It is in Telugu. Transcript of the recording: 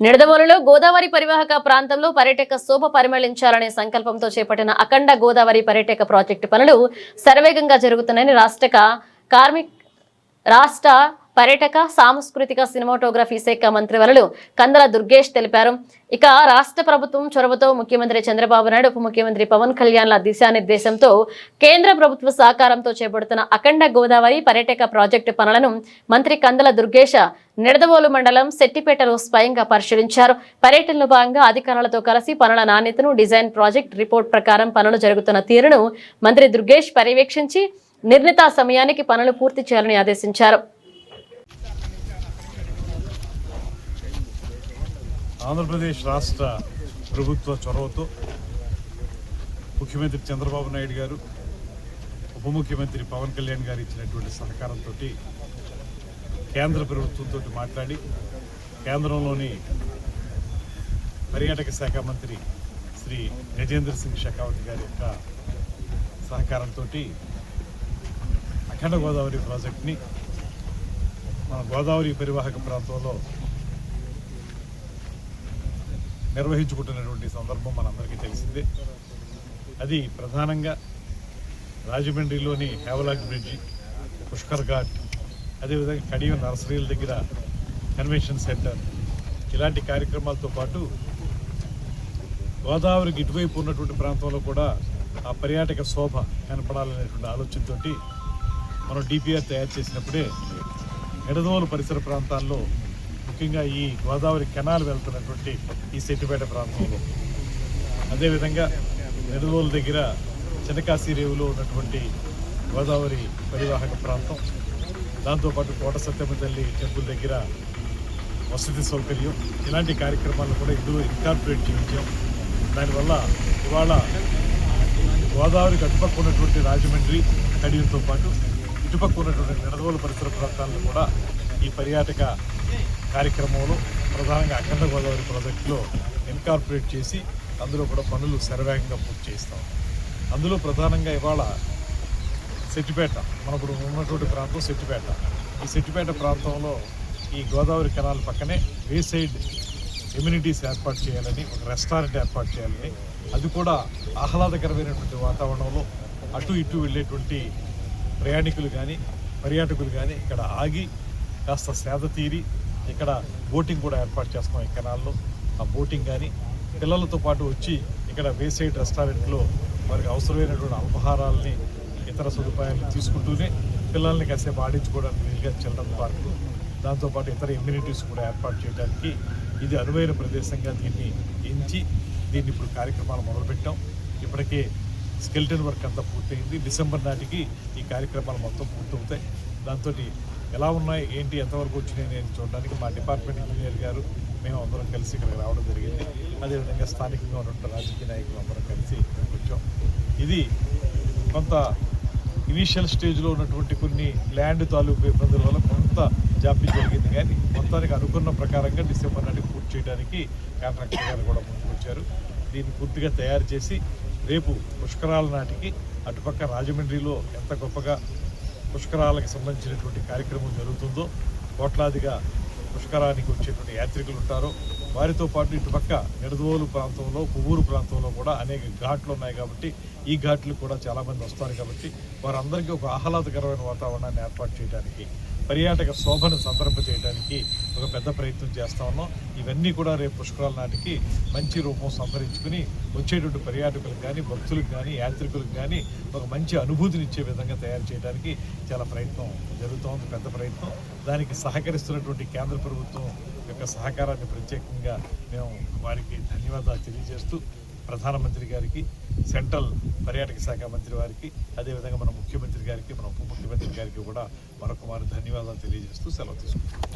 నిడదవోలులో గోదావరి పరివాహక ప్రాంతంలో పర్యాటక శోభ పరిమళించాలనే సంకల్పంతో చేపట్టిన అఖండ గోదావరి పర్యాటక ప్రాజెక్టు పనులు శరవేగంగా జరుగుతున్నాయని రాష్ట్ర పర్యాటక సాంస్కృతిక సినిమాటోగ్రఫీ శాఖ మంత్రివర్యులు కందల దుర్గేష్ తెలిపారు. ఇక రాష్ట్ర ప్రభుత్వం చొరవతో ముఖ్యమంత్రి చంద్రబాబు నాయుడు, ఉప ముఖ్యమంత్రి పవన్ కళ్యాణ్ల దిశానిర్దేశంతో కేంద్ర ప్రభుత్వ సహకారంతో చేపడుతున్న అఖండ గోదావరి పర్యాటక ప్రాజెక్టు పనులను మంత్రి కందల దుర్గేష్ నిడదవోలు మండలం సెట్టిపేటలో స్వయంగా పరిశీలించారు. పర్యటనలో భాగంగా అధికారులతో కలిసి పనుల నాణ్యతను, డిజైన్, ప్రాజెక్ట్ రిపోర్ట్ ప్రకారం పనులు జరుగుతున్న తీరును మంత్రి దుర్గేష్ పర్యవేక్షించి నిర్ణీత సమయానికి పనులు పూర్తి చేయాలని ఆదేశించారు. ఆంధ్రప్రదేశ్ రాష్ట్ర ప్రభుత్వ చొరవతో ముఖ్యమంత్రి చంద్రబాబు నాయుడు గారు, ఉప ముఖ్యమంత్రి పవన్ కళ్యాణ్ గారు ఇచ్చినటువంటి సహకారంతో కేంద్ర ప్రభుత్వంతో మాట్లాడి కేంద్రంలోని పర్యాటక శాఖ మంత్రి శ్రీ గజేంద్ర సింగ్ షెకావత్ గారి యొక్క సహకారంతో అఖండ గోదావరి ప్రాజెక్ట్ని మన గోదావరి పరివాహక ప్రాంతంలో నిర్వహించుకుంటున్నటువంటి సందర్భం మనందరికీ తెలిసిందే. అది ప్రధానంగా రాజమండ్రిలోని హేవలాక్ బ్రిడ్జి, పుష్కర్ ఘాట్, అదేవిధంగా కడియం నర్సరీల దగ్గర కన్వెన్షన్ సెంటర్, ఇలాంటి కార్యక్రమాలతో పాటు గోదావరికి ఇటువైపు ఉన్నటువంటి ప్రాంతంలో కూడా ఆ పర్యాటక శోభ కనపడాలనేటువంటి ఆలోచనతో మనం డిపిఆర్ తయారు చేసినప్పుడే నిడదవోలు పరిసర ప్రాంతాల్లో, ముఖ్యంగా ఈ గోదావరి కెనాల్ వెళ్తున్నటువంటి ఈ సెట్టిపేట ప్రాంతంలో, అదేవిధంగా నిడదవోలు దగ్గర చినకాశీ రేవులో ఉన్నటువంటి గోదావరి పరివాహక ప్రాంతం, దాంతోపాటు కోట సత్యమ్మ తల్లి టెంపుల్ దగ్గర వసతి సౌకర్యం, ఇలాంటి కార్యక్రమాలను కూడా ఇన్కార్పొరేట్ చేయించాం. దానివల్ల ఇవాళ గోదావరికి అటుపక్క ఉన్నటువంటి రాజమండ్రి, కడియంతో పాటు ఇటుపక్క ఉన్నటువంటి నిడదవోలు పరిసర ప్రాంతాలను కూడా ఈ పర్యాటక కార్యక్రమంలో ప్రధానంగా అఖండ గోదావరి ప్రాజెక్టులో ఇన్కార్పొరేట్ చేసి అందులో కూడా పనులు శరవేగంగా పూర్తి చేస్తాం. అందులో ప్రధానంగా ఇవాళ సెట్టిపేట, మనప్పుడు ఉన్నటువంటి ప్రాంతం సెట్టిపేట. ఈ సెట్టిపేట ప్రాంతంలో ఈ గోదావరి కెనాల్ పక్కనే వేసైడ్ ఎమ్యూనిటీస్ ఏర్పాటు చేయాలని, ఒక రెస్టారెంట్ ఏర్పాటు చేయాలని, అది కూడా ఆహ్లాదకరమైనటువంటి వాతావరణంలో అటు ఇటు వెళ్ళేటువంటి ప్రయాణికులు కానీ పర్యాటకులు కానీ ఇక్కడ ఆగి కాస్త సేద తీరి ఇక్కడ బోటింగ్ కూడా ఏర్పాటు చేస్తాం. ఈ కెనాల్లో ఆ బోటింగ్ కానీ పిల్లలతో పాటు వచ్చి ఇక్కడ వేసైడ్ రెస్టారెంట్లో వారికి అవసరమైనటువంటి అల్పాహారాలని, ఇతర సదుపాయాలను తీసుకుంటూనే పిల్లల్ని కాసేపు ఆడించుకోవడానికి వీలుగా చిల్డ్రన్ పార్కు, దాంతోపాటు ఇతర ఎమ్యూనిటీస్ కూడా ఏర్పాటు చేయడానికి ఇది అనువైన ప్రదేశంగా దీన్ని ఎంచి దీన్ని ఇప్పుడు కార్యక్రమాలు మొదలుపెట్టాం. ఇప్పటికే స్కెల్టన్ వర్క్ అంతా పూర్తయింది. డిసెంబర్ నాటికి ఈ కార్యక్రమాలు మొత్తం పూర్తవుతాయి. దాంతో ఎలా ఉన్నాయి, ఏంటి, ఎంతవరకు వచ్చినాయి నేను చూడడానికి మా డిపార్ట్మెంట్ ఇంజనీర్ గారు, మేము అందరం కలిసి ఇక్కడికి రావడం జరిగింది. అదేవిధంగా స్థానికంగా ఉన్నటువంటి రాజకీయ నాయకులు అందరం కలిసి వచ్చాం. ఇది కొంత ఇనీషియల్ స్టేజ్లో ఉన్నటువంటి కొన్ని ల్యాండ్ తాలూకు ఇబ్బందుల వల్ల కొంత జాప్యం జరిగింది, కానీ మొత్తానికి అనుకున్న ప్రకారంగా డిసెంబర్ నాటికి పూర్తి చేయడానికి కాంట్రాక్టర్ గారు కూడా ముందుకు వచ్చారు. దీన్ని పూర్తిగా తయారు చేసి రేపు పుష్కరాల నాటికి అటుపక్క రాజమండ్రిలో ఎంత గొప్పగా పుష్కరాలకు సంబంధించినటువంటి కార్యక్రమం జరుగుతుందో, కోట్లాదిగా పుష్కరానికి వచ్చేటువంటి యాత్రికులు ఉంటారో వారితో పాటు ఇటుపక్క నిడదవోలు ప్రాంతంలో, కొవ్వూరు ప్రాంతంలో కూడా అనేక ఘాట్లు ఉన్నాయి కాబట్టి ఈ ఘాట్లు కూడా చాలామంది వస్తారు కాబట్టి వారందరికీ ఒక ఆహ్లాదకరమైన వాతావరణాన్ని ఏర్పాటు చేయడానికి, పర్యాటక శోభను సంతరింప చేయడానికి ఒక పెద్ద ప్రయత్నం చేస్తా ఉన్నాం. ఇవన్నీ కూడా రేపు పుష్కరాల నాటికి మంచి రూపం సంతరించుకుని వచ్చేటువంటి పర్యాటకులకు కానీ, భక్తులకు కానీ, యాత్రికులకు కానీ ఒక మంచి అనుభూతిని ఇచ్చే విధంగా తయారు చేయడానికి చాలా ప్రయత్నం జరుగుతోంది, పెద్ద ప్రయత్నం. దానికి సహకరిస్తున్నటువంటి కేంద్ర ప్రభుత్వం యొక్క సహకారాన్ని ప్రత్యేకంగా మేము వారికి ధన్యవాదాలు తెలియజేస్తూ, ప్రధానమంత్రి గారికి, సెంట్రల్ పర్యాటక శాఖ మంత్రి వారికి, అదేవిధంగా మన ముఖ్యమంత్రి గారికి, మన ఉప ముఖ్యమంత్రి గారికి కూడా మరొక ధన్యవాదాలు తెలియజేస్తూ సెలవు తీసుకుంటాం.